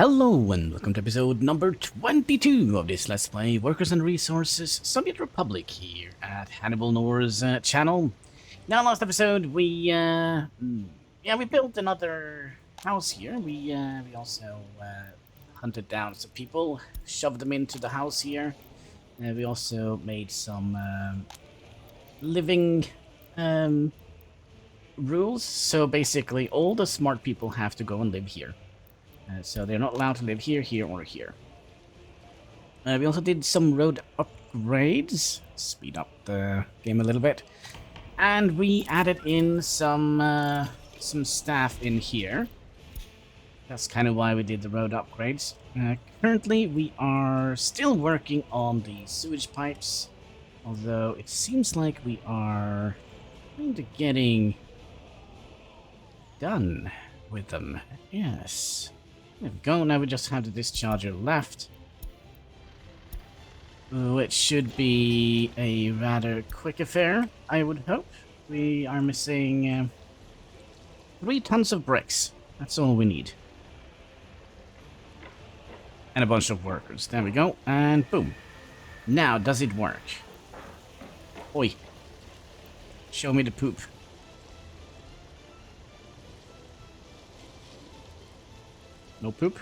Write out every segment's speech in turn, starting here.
Hello and welcome to episode number 22 of this Let's Play Workers and Resources Soviet Republic here at HanniballNOR's channel. Now, last episode we built another house here. We also hunted down some people, shoved them into the house here. We also made some living rules. So basically, all the smart people have to go and live here. So they're not allowed to live here, here, or here. We also did some road upgrades, speed up the game a little bit, and we added in some staff in here. That's kind of why we did the road upgrades. Currently, we are still working on the sewage pipes, although it seems like we are kind of getting done with them. Yes. There we go, now we just have the discharger left. Which should be a rather quick affair, I would hope. We are missing 3 tons of bricks. That's all we need. And a bunch of workers. There we go, and boom. Now, does it work? Oi. Show me the poop. No poop?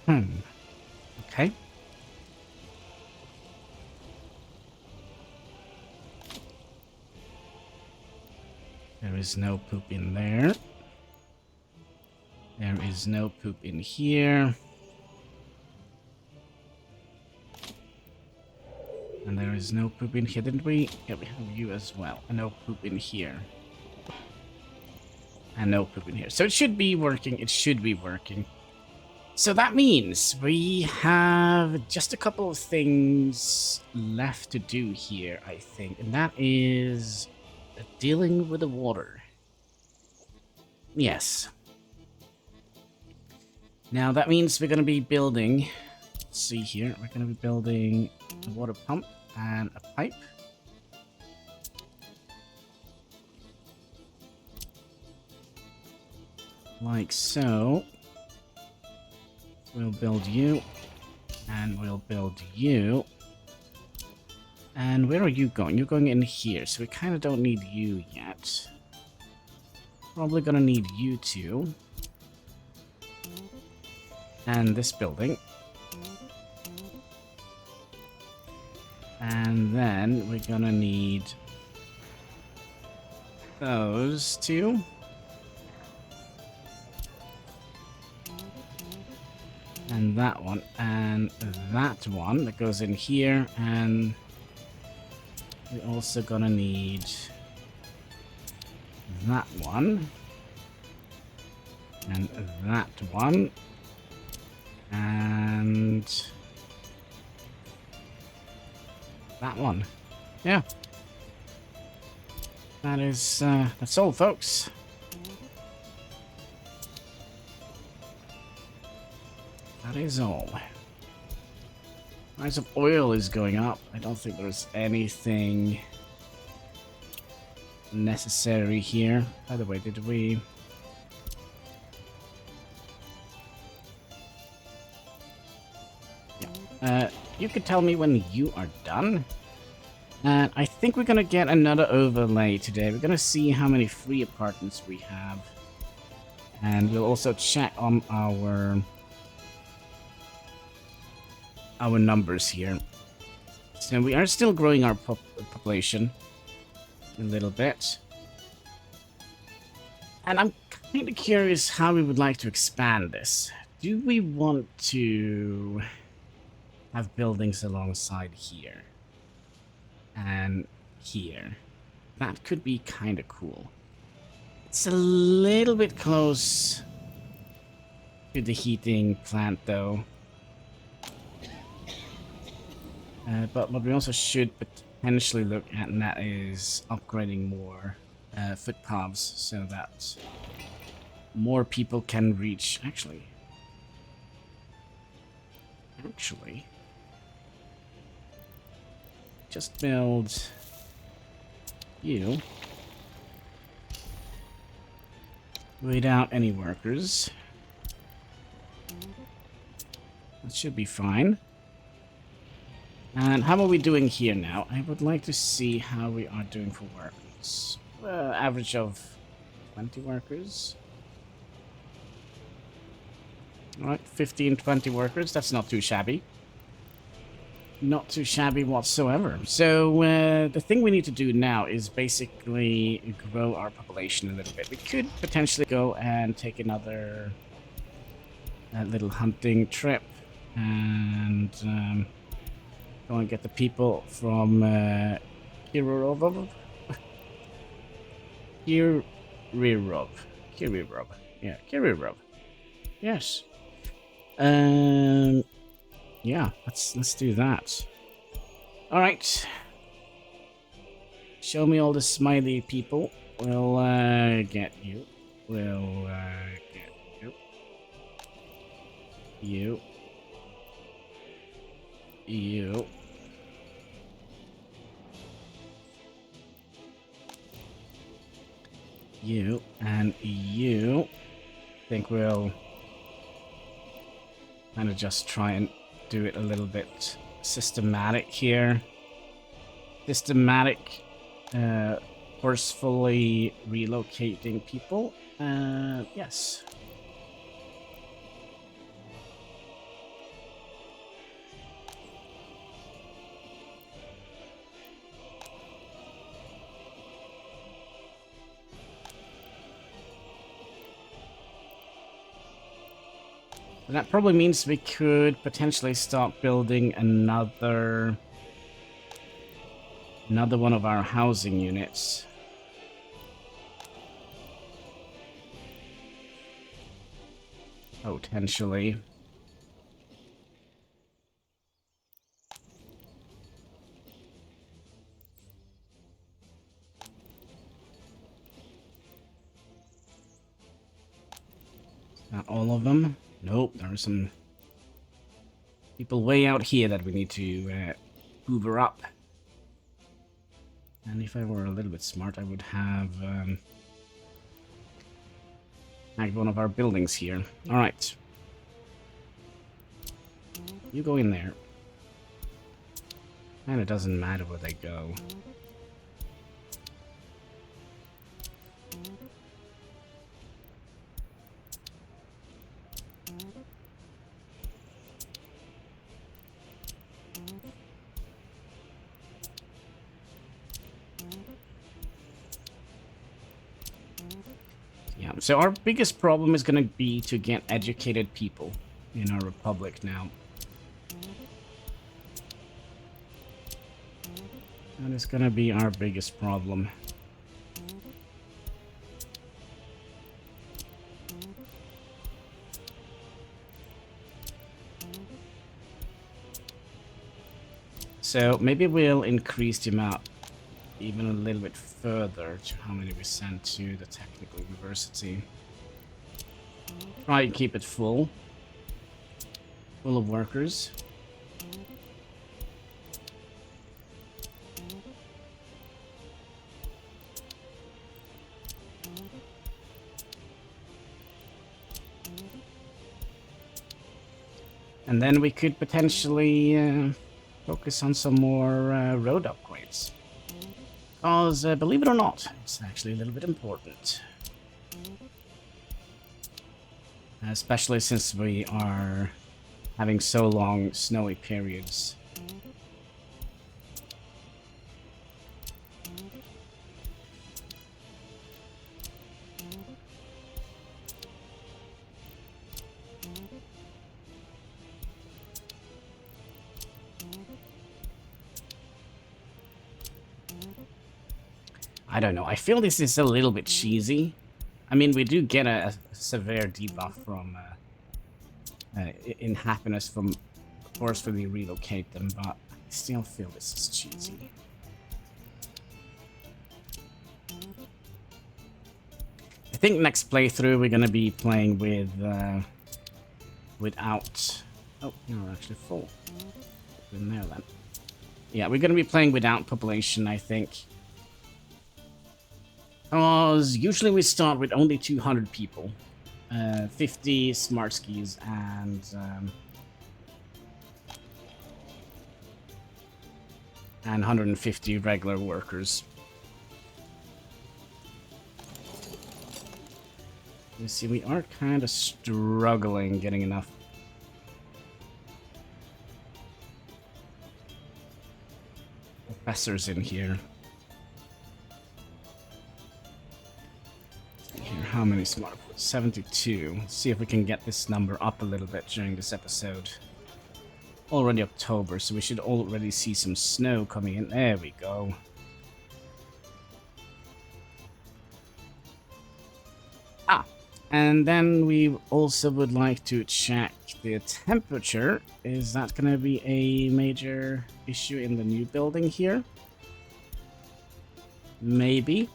Okay. There is no poop in there. There is no poop in here. And there is no poop in here, didn't we? Yeah, we have you as well. And no poop in here. And no poop in here. So it should be working. It should be working. So that means we have just a couple of things left to do here, I think. And that is dealing with the water. Yes. Now that means we're going to be building... Let's see here. We're going to be building a water pump and a pipe. Like so. We'll build you. And we'll build you. And where are you going? You're going in here, so we kind of don't need you yet. Probably gonna need you two. And this building. And then we're gonna need those two. And that one. And that one that goes in here. And we're also gonna need that one. And that one. And that one. Yeah. That is, that's all, folks. That is all. Price of oil is going up. I don't think there's anything necessary here. By the way, did we... Yeah. You could tell me when you are done. And I think we're gonna get another overlay today. We're gonna see how many free apartments we have. And we'll also check on our numbers here. So we are still growing our population a little bit. And I'm kind of curious how we would like to expand this. Do we want to have buildings alongside here and here? That could be kind of cool. It's a little bit close to the heating plant though. But what we also should potentially look at, and that is upgrading more footpaths so that more people can reach. Actually, just build you without any workers. That should be fine. And how are we doing here now? I would like to see how we are doing for workers. Average of 20 workers. Alright, 15, 20 workers. That's not too shabby. Not too shabby whatsoever. So, the thing we need to do now is basically grow our population a little bit. We could potentially go and take another little hunting trip and go and get the people from Kirirov. Kirirov. Yeah, Kirirov. Yes. Yeah, let's do that. All right. Show me all the smiley people. We'll get you. We'll get you. You. You. You and you. I think we'll kind of just try and do it a little bit systematic here. Systematic, forcefully relocating people. Yes. And that probably means we could potentially start building another one of our housing units. Potentially. Not all of them. Nope, there are some people way out here that we need to hoover up. And if I were a little bit smart, I would have hacked one of our buildings here. Alright. You go in there. And it doesn't matter where they go. So our biggest problem is going to be to get educated people in our republic now. That is going to be our biggest problem. So maybe we'll increase the amount even a little bit further to how many we send to the technical university. Try and keep it full of workers. And then we could potentially focus on some more road upgrades. Because, believe it or not, it's actually a little bit important. Especially since we are having so long snowy periods. I don't know. I feel this is a little bit cheesy. I mean, we do get a severe debuff from in happiness from forcefully relocate them, but I still feel this is cheesy. I think next playthrough we're gonna be playing with without. Oh, no, we're actually full. In there then. Yeah, we're going to be playing without population, I think. Because usually we start with only 200 people. 50 smart skis and 150 regular workers. You see, we are kind of struggling getting enough professors in here. How many smart? 72. Let's see if we can get this number up a little bit during this episode. Already October, so we should already see some snow coming in. There we go. Ah, and then we also would like to check the temperature. Is that going to be a major issue in the new building here? Maybe.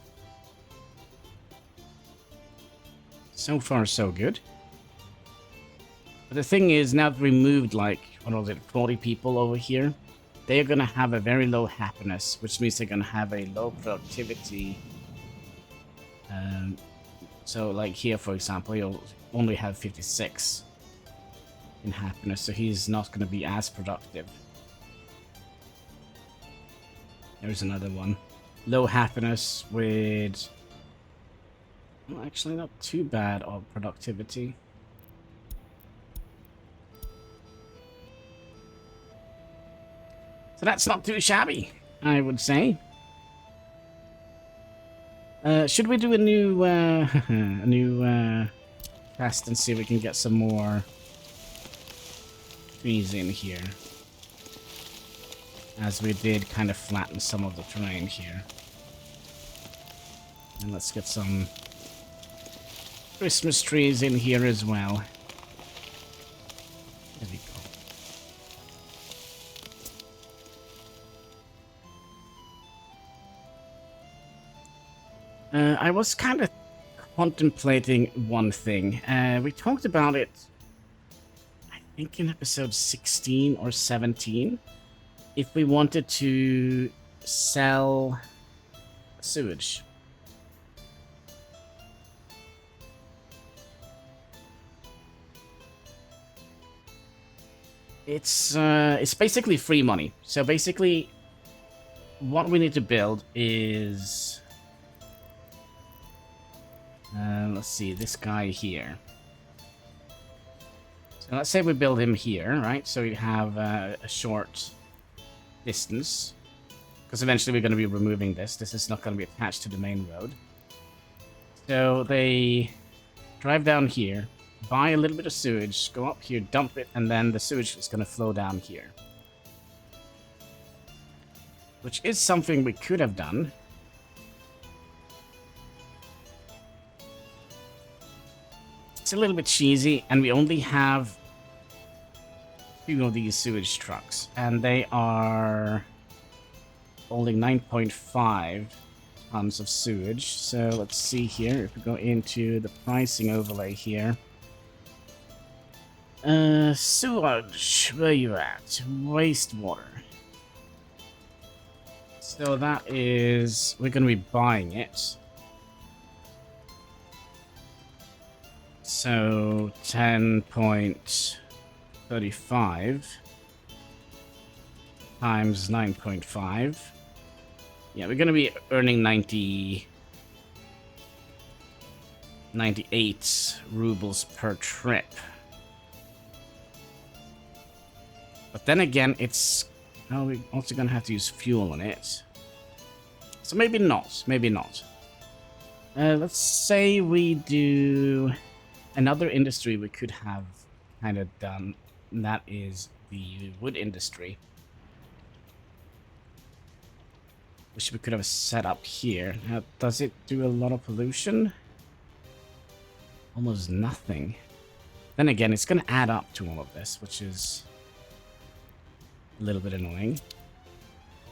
So far, so good. But the thing is, now that we moved, like, what was it, 40 people over here, they're going to have a very low happiness, which means they're going to have a low productivity. So, like here, for example, he'll only have 56 in happiness, so he's not going to be as productive. There's another one. Low happiness with... well, actually, not too bad of productivity. So that's not too shabby, I would say. Should we do a new test and see if we can get some more trees in here? As we did kind of flatten some of the terrain here. And let's get some Christmas trees in here as well. There we go. I was kind of contemplating one thing. We talked about it, I think in episode 16 or 17. If we wanted to sell sewage. It's basically free money. So basically, what we need to build is... let's see, this guy here. So let's say we build him here, right? So we have a short distance. Because eventually we're going to be removing this. This is not going to be attached to the main road. So they drive down here, buy a little bit of sewage, go up here, dump it, and then the sewage is going to flow down here. Which is something we could have done. It's a little bit cheesy, and we only have 2 of these sewage trucks, and they are holding 9.5 tons of sewage. So let's see here, if we go into the pricing overlay here. Sewage, where you at? Wastewater. So that is, we're going to be buying it. So 10.35 times 9.5. Yeah, we're going to be earning 98 rubles per trip. But then again, it's... oh, we're also going to have to use fuel on it. So maybe not, maybe not. Let's say we do another industry we could have kind of done, and that is the wood industry. Which we could have set up here. Now, does it do a lot of pollution? Almost nothing. Then again, it's going to add up to all of this, which is a little bit annoying.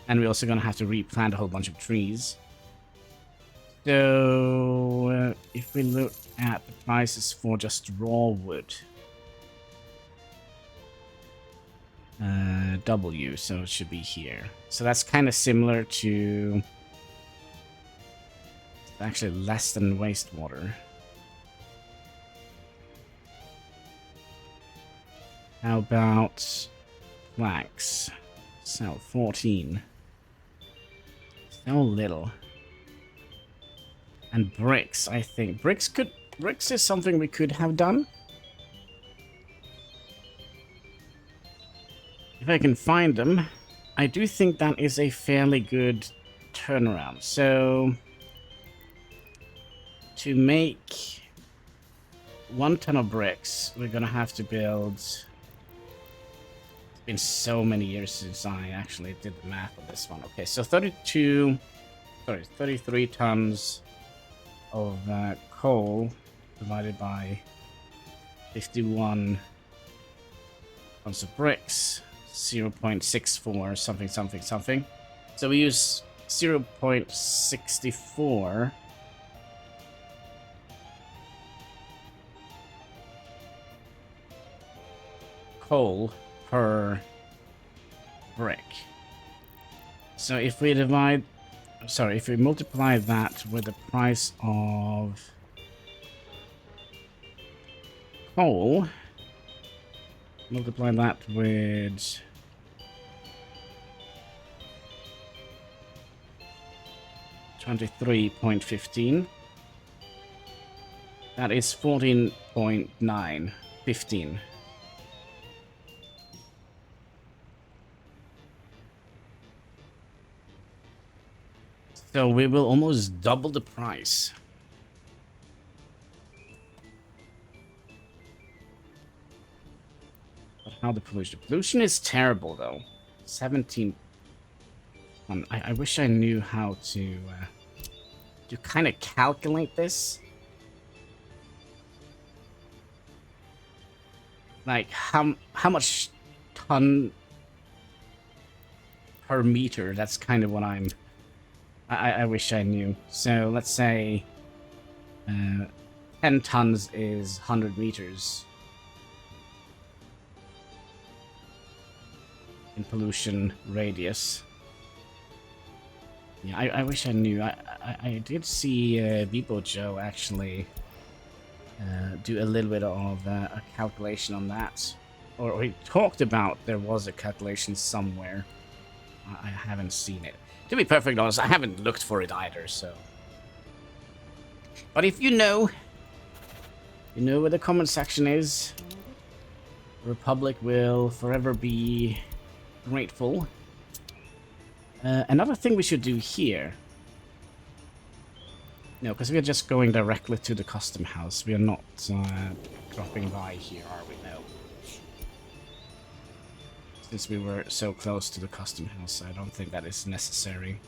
And we're also going to have to replant a whole bunch of trees. So, if we look at the prices for just raw wood. W, so it should be here. So that's kind of similar to... Actually less than wastewater. How about planks? So 14. So little. And bricks, I think. Bricks is something we could have done. If I can find them. I do think that is a fairly good turnaround. So to make 1 ton of bricks, we're gonna have to build... It's been so many years since I actually did the math on this one. Okay, so 33 tons of coal divided by 51 tons of bricks, 0.64 something something something. So we use 0.64 coal per brick. So if we divide, sorry, if we multiply that with the price of coal, multiply that with 23.15, that is 14.915. So we will almost double the price. But how the pollution? The pollution is terrible, though. 17. I wish I knew how to kind of calculate this. Like how much ton per meter? That's kind of what I wish I knew. So let's say 10 tons is 100 meters in pollution radius. Yeah, I wish I knew. I did see Bibo Joe actually do a little bit of a calculation on that. Or he talked about there was a calculation somewhere. I haven't seen it. To be perfectly honest, I haven't looked for it either, so... But if you know where the comment section is. The Republic will forever be grateful. Another thing we should do here... No, because we are just going directly to the custom house. We are not dropping by here, are we? No. Since we were so close to the custom house, I don't think that is necessary.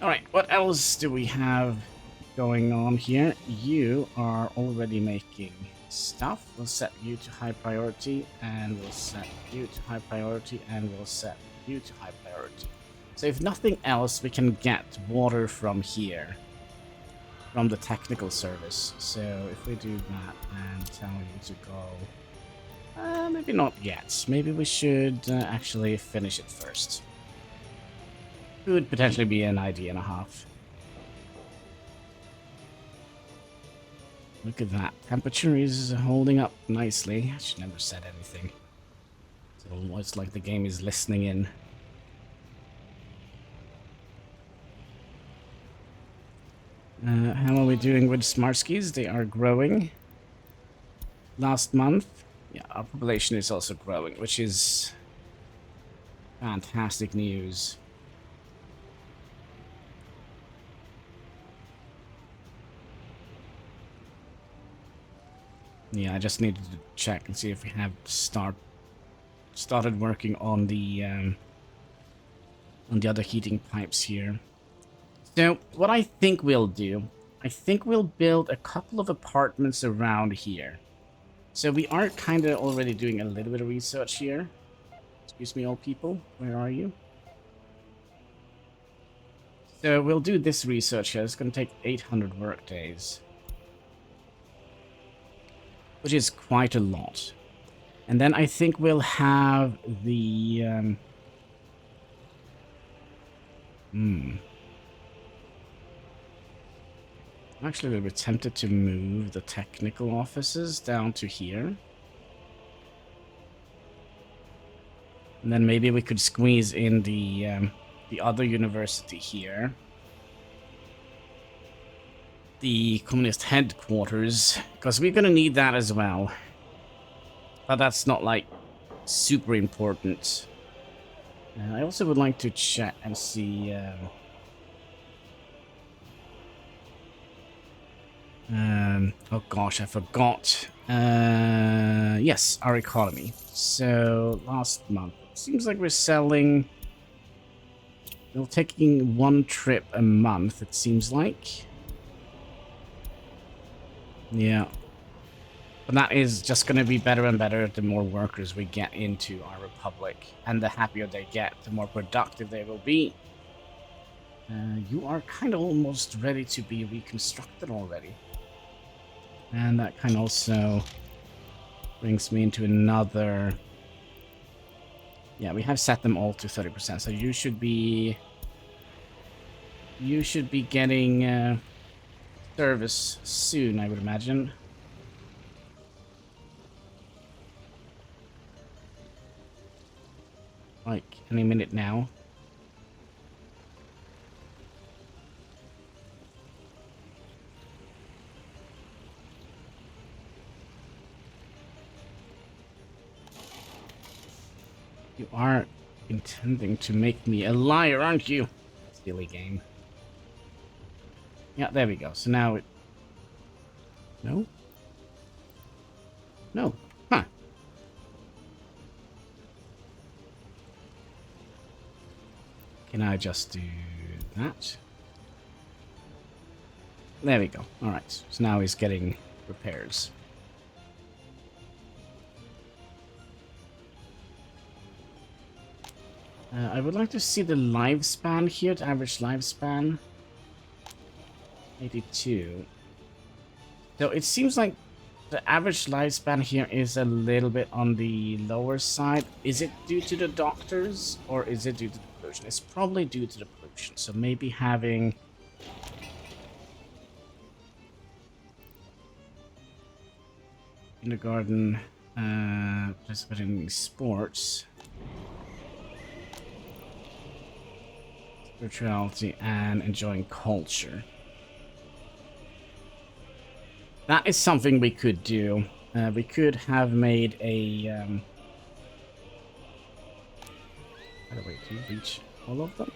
Alright, what else do we have going on here? You are already making stuff. We'll set you to high priority, and we'll set you to high priority, and we'll set you to high priority. So if nothing else, we can get water from here. From the technical service. So if we do that and tell you to go... maybe not yet. Maybe we should actually finish it first. It would potentially be an idea and a half. Look at that. Temperature is holding up nicely. I should never have said anything. It's almost like the game is listening in. How are we doing with Smartskis? They are growing. Last month, yeah, our population is also growing, which is fantastic news. Yeah, I just needed to check and see if we have started working on the other heating pipes here. So, what I think we'll do, I think we'll build a couple of apartments around here. So we are kind of already doing a little bit of research here. Excuse me, old people, where are you? So we'll do this research here. It's going to take 800 work days. Which is quite a lot. And then I think we'll have the... I'm actually a little bit tempted to move the technical offices down to here. And then maybe we could squeeze in the other university here. The communist headquarters, because we're gonna need that as well. But that's not, like, super important. I also would like to check and see... oh gosh, I forgot. Yes, our economy. So, last month. It seems like we're selling... We're taking one trip a month, it seems like. Yeah. But that is just going to be better and better the more workers we get into our republic. And the happier they get, the more productive they will be. You are kind of almost ready to be reconstructed already. And that kind of also brings me into another... Yeah, we have set them all to 30%, so you should be... You should be getting service soon, I would imagine. Like, any minute now. You are intending to make me a liar, aren't you? Silly game. Yeah, there we go. So now it... No? No. Huh. Can I just do that? There we go. Alright. So now he's getting repairs. I would like to see the lifespan here, the average lifespan. 82. So it seems like the average lifespan here is a little bit on the lower side. Is it due to the doctors or is it due to the pollution? It's probably due to the pollution. So maybe having... kindergarten, participating in sports. Spirituality and enjoying culture. That is something we could do. We could have made a... By the way, do you reach all of them?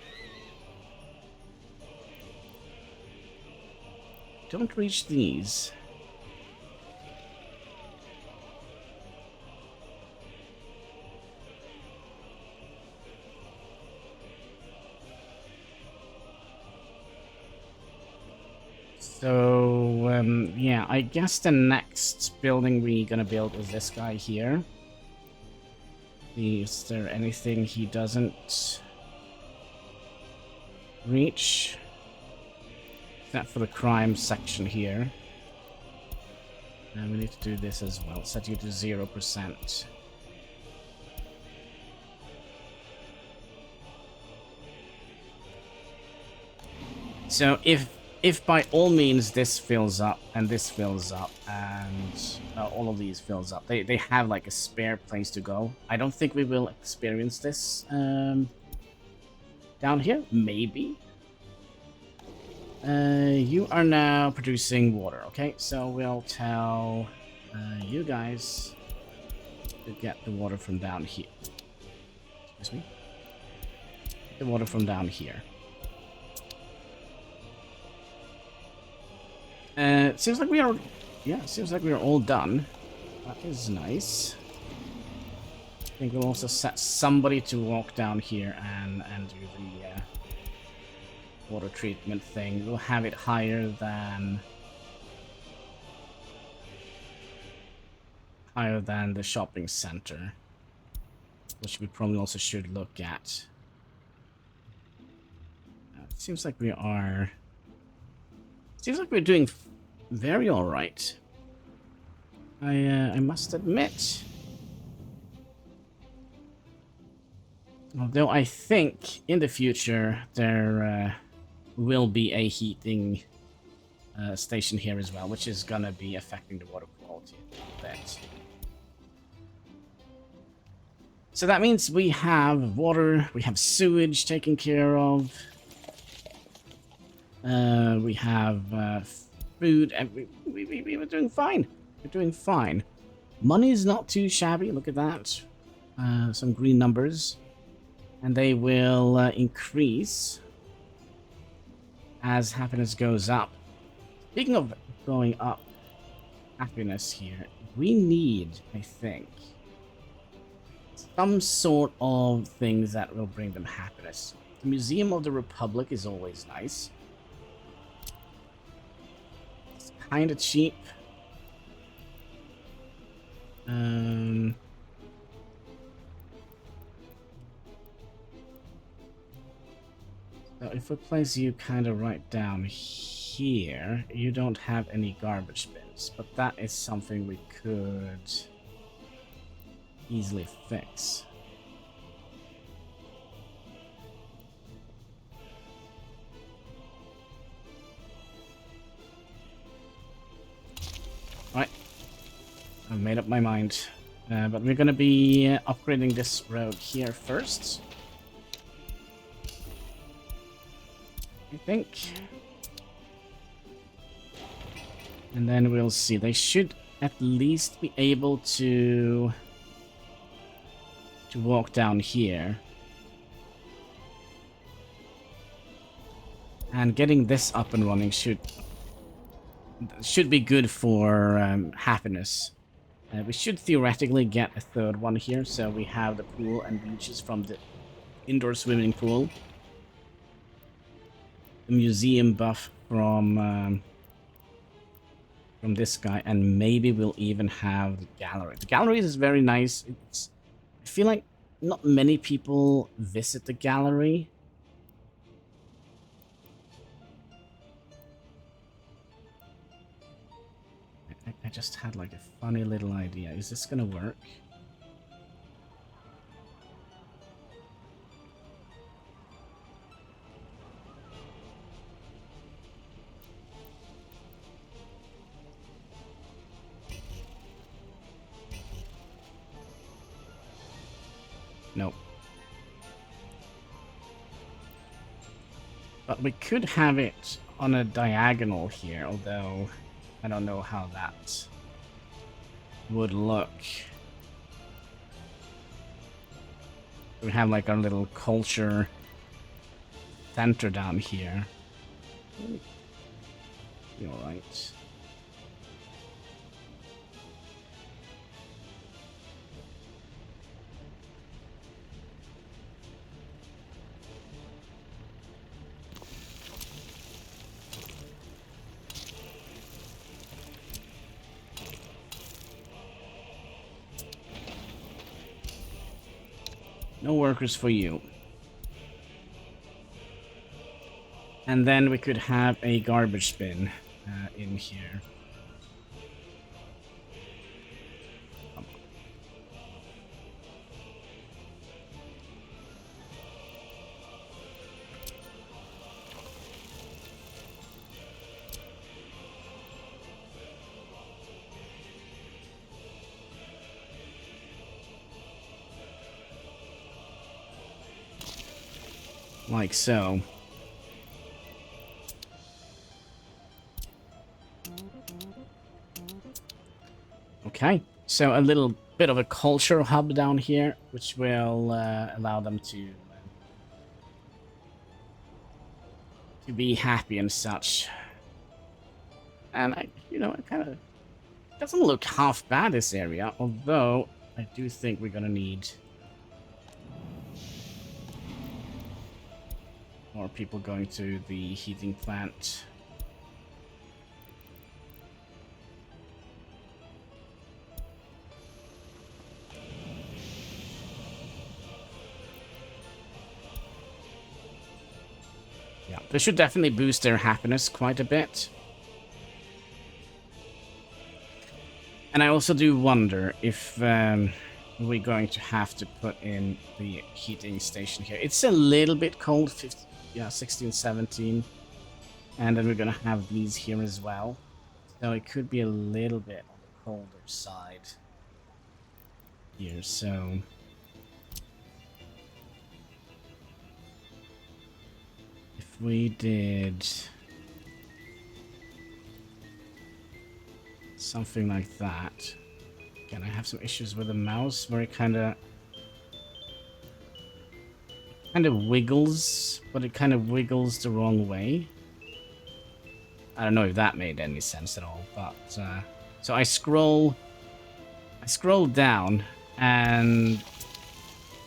Don't reach these. So, yeah, I guess the next building we're gonna build is this guy here. Is there anything he doesn't reach? Except for the crime section here. And we need to do this as well. Set you to 0%. So if by all means this fills up and this fills up and all of these fills up, they have like a spare place to go. I don't think we will experience this down here. Maybe. You are now producing water, okay? So we'll tell you guys to get the water from down here. Excuse me. Get the water from down here. It seems like we are... Yeah, it seems like we are all done. That is nice. I think we'll also set somebody to walk down here and do the water treatment thing. We'll have it higher than the shopping center, which we probably also should look at. It seems like we are... Seems like we're doing very all right. I must admit. Although I think in the future there will be a heating station here as well, which is gonna be affecting the water quality a bit. So that means we have water, we have sewage taken care of, we have food, and we're doing fine. We're doing fine. Money is not too shabby, look at that. Some green numbers. And they will increase as happiness goes up. Speaking of going up happiness here, we need, I think, some sort of things that will bring them happiness. The Museum of the Republic is always nice. It's kind of cheap. So if we place you kind of right down here, you don't have any garbage bins, but that is something we could easily fix. Right, I've made up my mind, but we're gonna be upgrading this road here first. I think. And then we'll see. They should at least be able to walk down here. And getting this up and running should be good for happiness. We should theoretically get a third one here, so we have the pool and beaches from the indoor swimming pool. Museum buff from this guy, and maybe we'll even have the gallery. The gallery is very nice. I feel like not many people visit the gallery. I just had like a funny little idea. Is this gonna work? Nope. But we could have it on a diagonal here, although I don't know how that would look. We have like our little culture center down here. Be alright. No workers for you. And then we could have a garbage bin in here. Like so. Okay, so a little bit of a culture hub down here, which will allow them to be happy and such. And I kind of doesn't look half bad, this area, although I do think we're gonna need more people going to the heating plant. Yeah, this should definitely boost their happiness quite a bit. And I also do wonder if we're going to have to put in the heating station here. It's a little bit cold, 15, yeah, 16, 17. And then we're going to have these here as well. So it could be a little bit on the colder side here, so... If we did... something like that... Again, I have some issues with the mouse where it kind of wiggles, but it kind of wiggles the wrong way. I don't know if that made any sense at all, but so I scroll down, and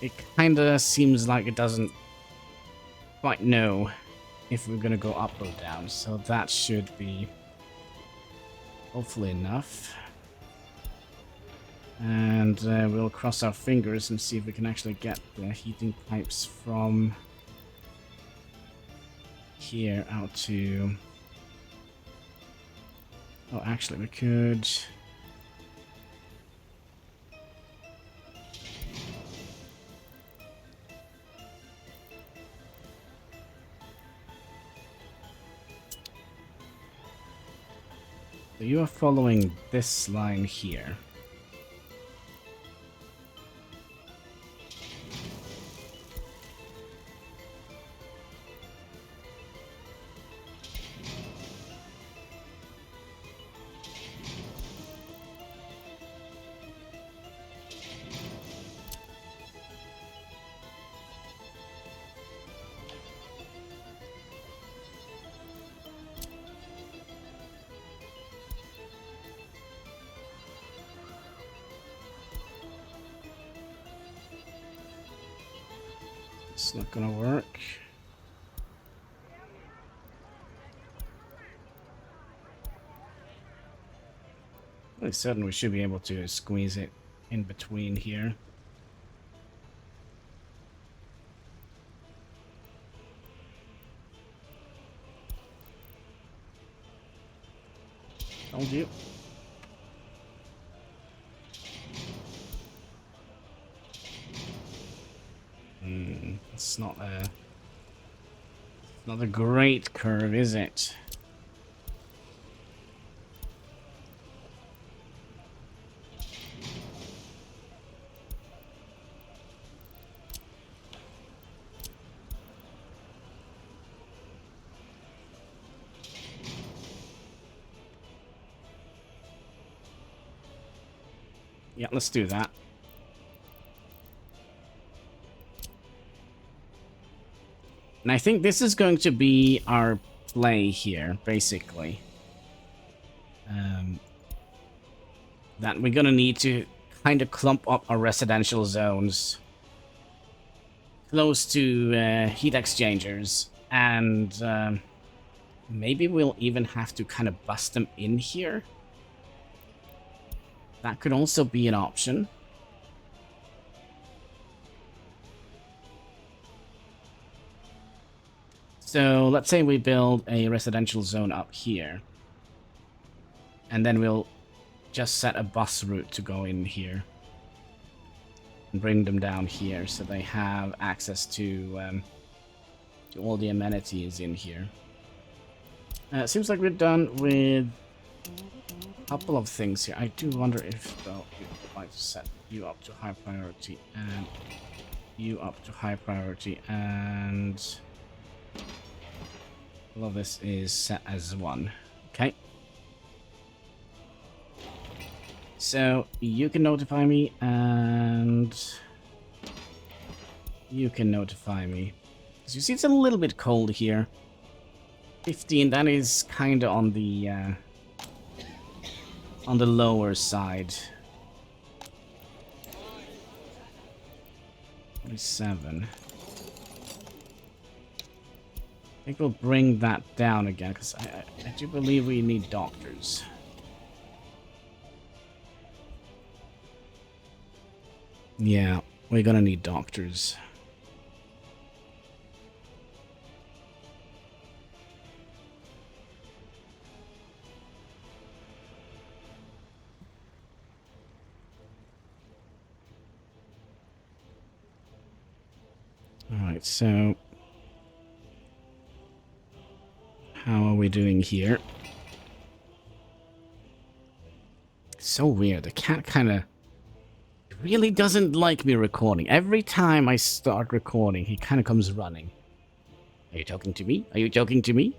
it kind of seems like it doesn't quite know if we're gonna go up or down. So that should be hopefully enough. And we'll cross our fingers and see if we can actually get the heating pipes from here out to... Oh, actually, we could... So you are following this line here. It's not gonna work. Really certain we should be able to squeeze it in between here. Told you. It's not a great curve, is it? Yeah, let's do that. And I think this is going to be our play here, basically. That we're gonna need to kind of clump up our residential zones close to heat exchangers, and maybe we'll even have to kind of bust them in here. That could also be an option. So let's say we build a residential zone up here. And then we'll just set a bus route to go in here. And bring them down here so they have access to all the amenities in here. It seems like we're done with a couple of things here. I do wonder if, well, we'd like to set you up to high priority and you up to high priority, and all of this is set as 1. Okay. So you can notify me, and you can notify me. As you see, it's a little bit cold here. 15, that is kind of on the lower side. 47. I think we'll bring that down again, because I do believe we need doctors. Yeah, we're gonna need doctors. Alright, so... how are we doing here? So weird. The cat kind of... really doesn't like me recording. Every time I start recording, he kind of comes running. Are you talking to me? Are you talking to me?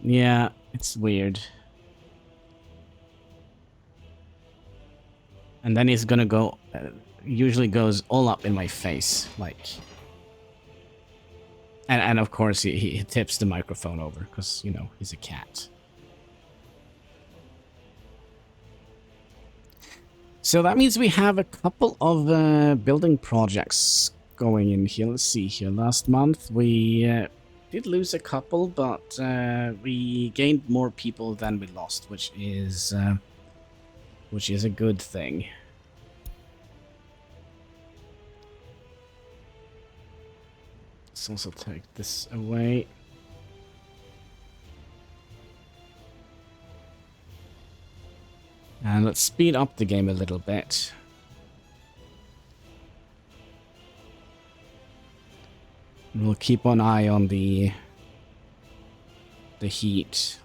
Yeah, it's weird. And then he's gonna go... usually goes all up in my face, like... And of course, he tips the microphone over, because, you know, he's a cat. So that means we have a couple of building projects going in here. Let's see here. Last month, we did lose a couple, but we gained more people than we lost, which is a good thing. Let's also take this away. And let's speed up the game a little bit. We'll keep an eye on the heat.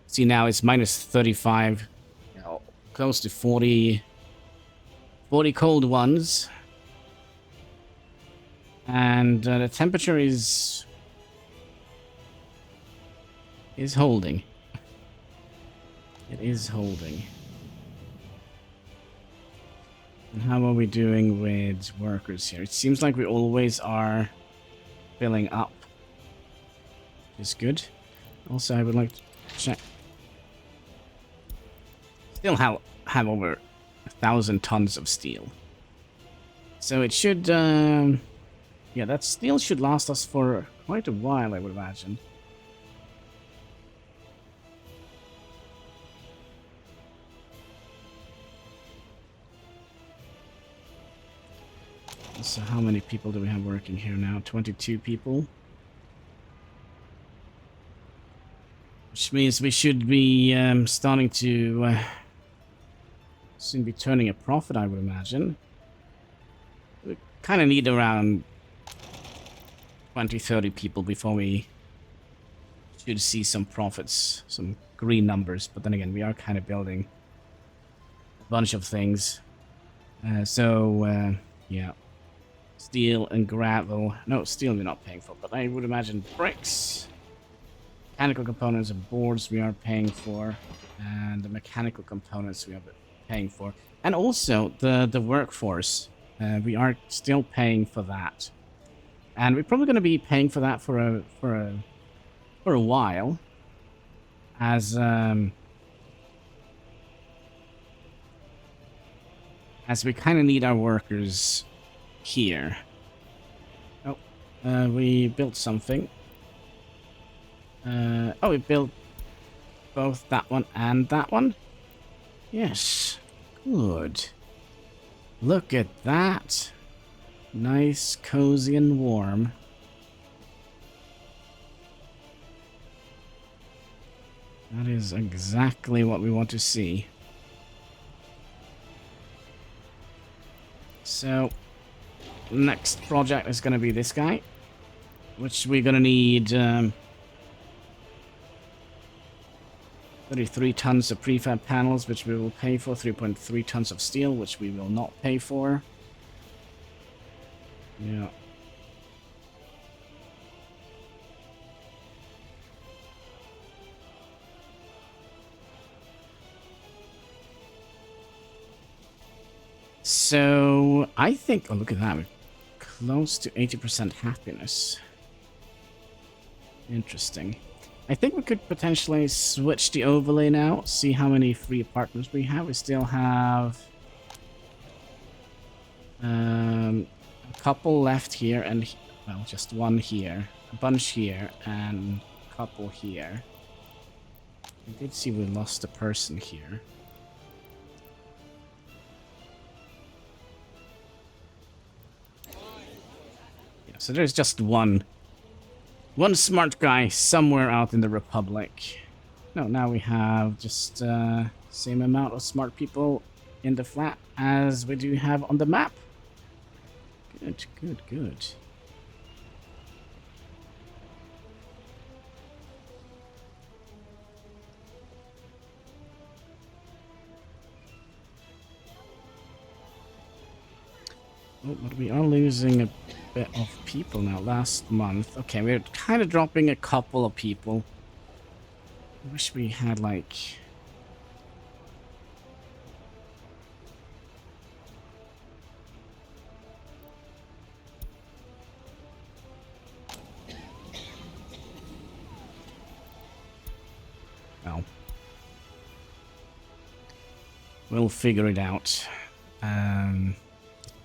See, now it's minus 35, you know, close to 40 cold ones. And the temperature is holding. It is holding. And how are we doing with workers here? It seems like we always are filling up. Which is good. Also, I would like to check. Still have over 1,000 tons of steel. So it should... yeah, that steel should last us for quite a while, I would imagine. So how many people do we have working here now? 22 people. Which means we should be starting to soon be turning a profit, I would imagine. We kind of need around 20-30 people before we should see some profits, some green numbers. But then again, we are kind of building a bunch of things. Yeah. Steel and gravel. No, steel we're not paying for, but I would imagine bricks, mechanical components and boards we are paying for, and the mechanical components we are paying for. And also the workforce. We are still paying for that. And we're probably going to be paying for that for a while, as we kind of need our workers here. Oh, we built something. Oh, we built both that one and that one. Yes, good. Look at that. Nice, cozy, and warm. That is exactly what we want to see. So, next project is going to be this guy, which we're going to need 33 tons of prefab panels, which we will pay for, 3.3 tons of steel, which we will not pay for. Yeah. So, I think... oh, look at that. We're close to 80% happiness. Interesting. I think we could potentially switch the overlay now. See how many free apartments we have. We still have... a couple left here and... well, just one here. A bunch here and a couple here. I did see we lost a person here. So there's just one smart guy somewhere out in the Republic. No, now we have just same amount of smart people in the flat as we do have on the map. Good, good, good. Oh, but we are losing a bit of people now. Last month. Okay, we're kind of dropping a couple of people. I wish we had, like... Well, we'll figure it out.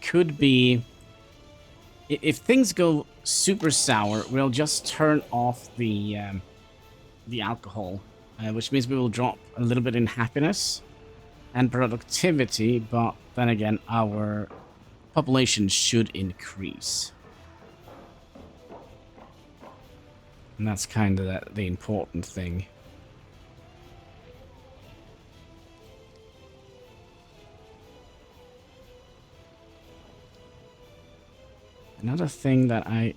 Could be... If things go super sour, we'll just turn off the alcohol, which means we will drop a little bit in happiness and productivity, but then again, our population should increase. And that's kind of the important thing. Another thing that I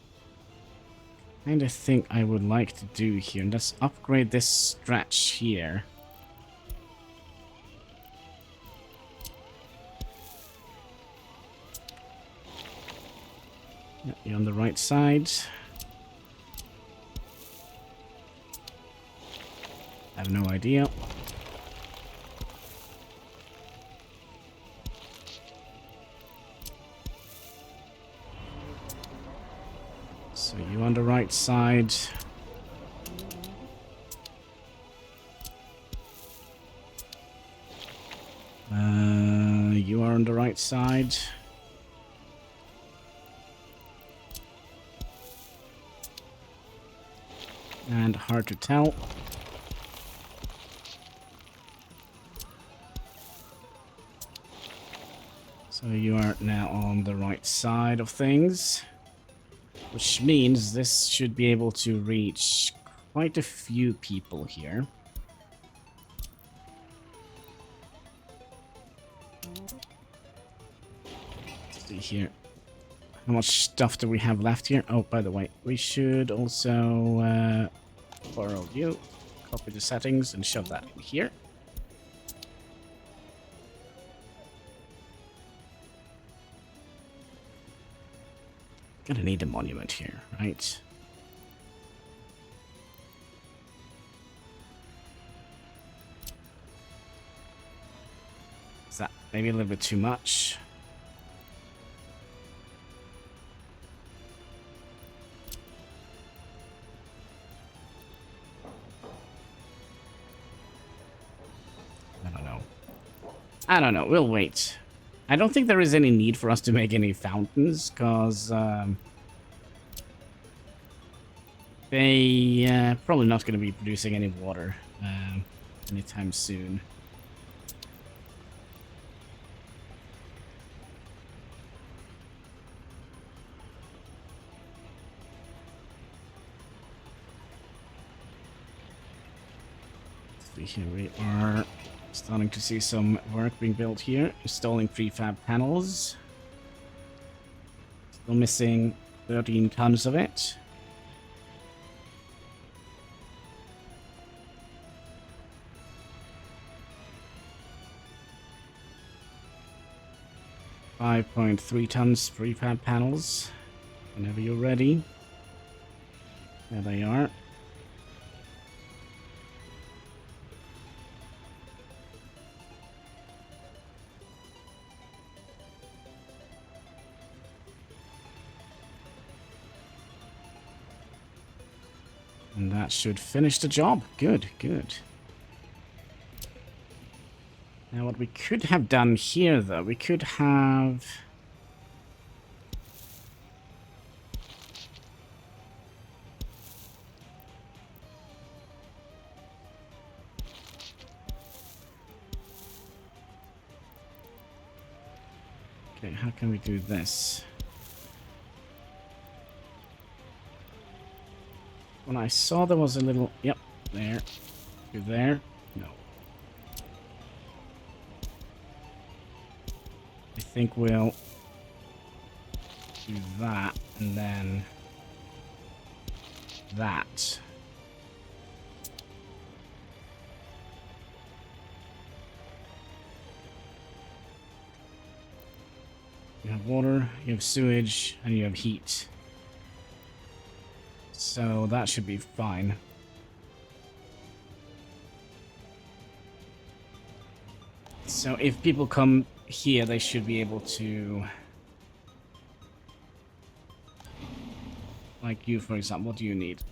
kind of think I would like to do here, and let's upgrade this stretch here. Yeah, you're on the right side. I have no idea. So you on the right side. You are on the right side. And hard to tell. So you are now on the right side of things. Which means this should be able to reach quite a few people here. Let's see here. How much stuff do we have left here? Oh, by the way, we should also borrow you. Copy the settings and shove that in here. Gonna need a monument here, right? Is that maybe a little bit too much? I don't know. We'll wait. I don't think there is any need for us to make any fountains, because they probably not going to be producing any water anytime soon. See, here we are. Starting to see some work being built here. Installing prefab panels. Still missing 13 tons of it. .3 tons prefab panels. Whenever you're ready. There they are. And that should finish the job. Good, good. Now what we could have done here, though, we could have... Okay, how can we do this? When I saw there was a little... Yep, there. You there? No. I think we'll do that, and then that. You have water, you have sewage, and you have heat. So that should be fine. So if people come here, they should be able to... Like you, for example, what do you need?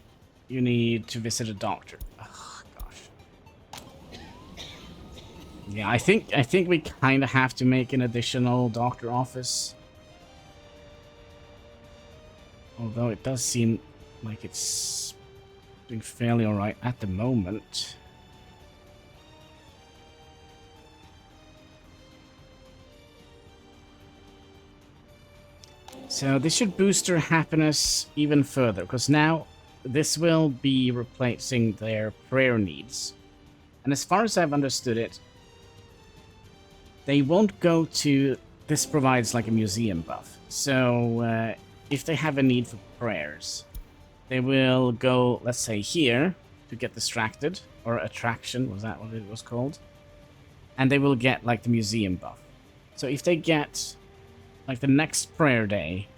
You need to visit a doctor. Oh, gosh. Yeah, I think we kind of have to make an additional doctor office. Although it does seem like it's doing fairly alright at the moment. So this should boost their happiness even further, because now this will be replacing their prayer needs. And as far as I've understood it, they won't go to... This provides like a museum buff. So if they have a need for prayers, they will go, let's say, here to get distracted, or attraction, was that what it was called? And they will get like the museum buff. So if they get like the next prayer day,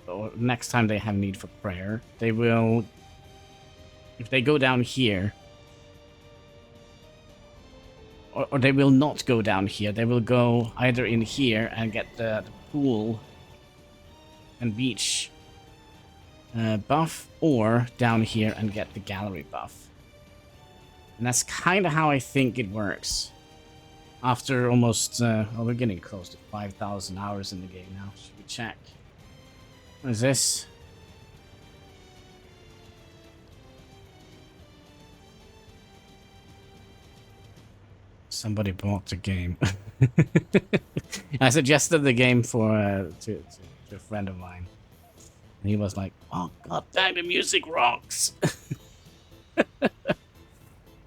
or next time they have need for prayer, they will, if they go down here, or they will not go down here, they will go either in here and get the pool and beach buff, or down here and get the gallery buff. And that's kind of how I think it works. After almost, well, we're getting close to 5,000 hours in the game now. Should we check? What is this? Somebody bought the game. I suggested the game for to a friend of mine, and he was like, "Oh god dang, the music rocks!"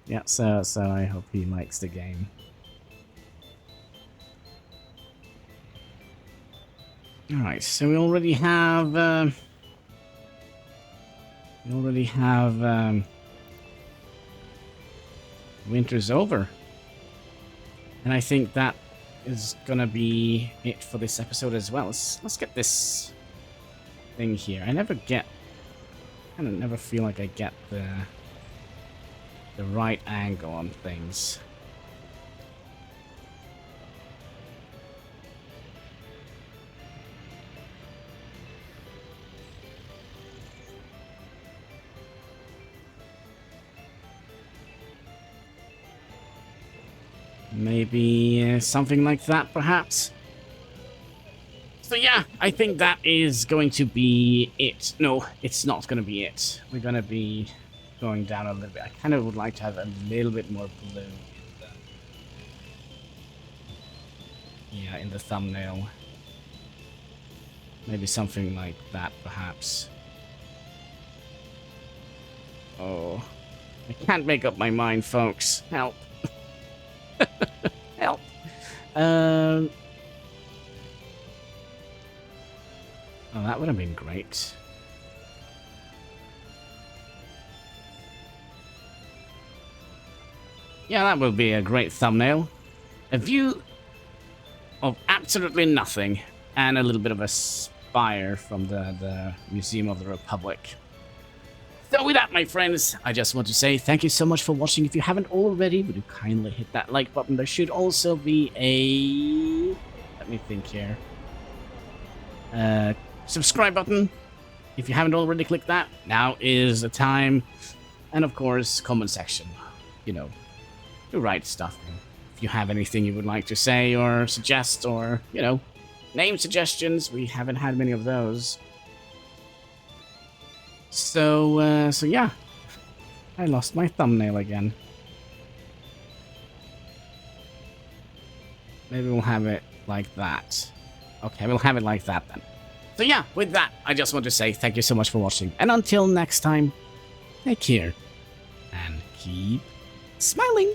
Yeah, so I hope he likes the game. Alright, so we already have winter's over. And I think that is gonna be it for this episode as well. Let's get this thing here. I never feel like I get the right angle on things. Maybe something like that, perhaps. So yeah, I think that is going to be it. No, it's not going to be it. We're going to be going down a little bit. I kind of would like to have a little bit more blue in the thumbnail. Maybe something like that, perhaps. Oh, I can't make up my mind, folks. Help. Help. Oh, that would have been great. Yeah, that would be a great thumbnail. A view of absolutely nothing, and a little bit of a spire from the Museum of the Republic. So with that, my friends, I just want to say thank you so much for watching. If you haven't already, would you kindly hit that like button? There should also be a... Let me think here. Subscribe button. If you haven't already clicked that, now is the time. And of course, comment section. You know, the right stuff. If you have anything you would like to say or suggest, or, you know, name suggestions, we haven't had many of those. So yeah, I lost my thumbnail again. Maybe we'll have it like that. Okay, we'll have it like that then. So yeah, with that, I just want to say thank you so much for watching. And until next time, take care and keep smiling.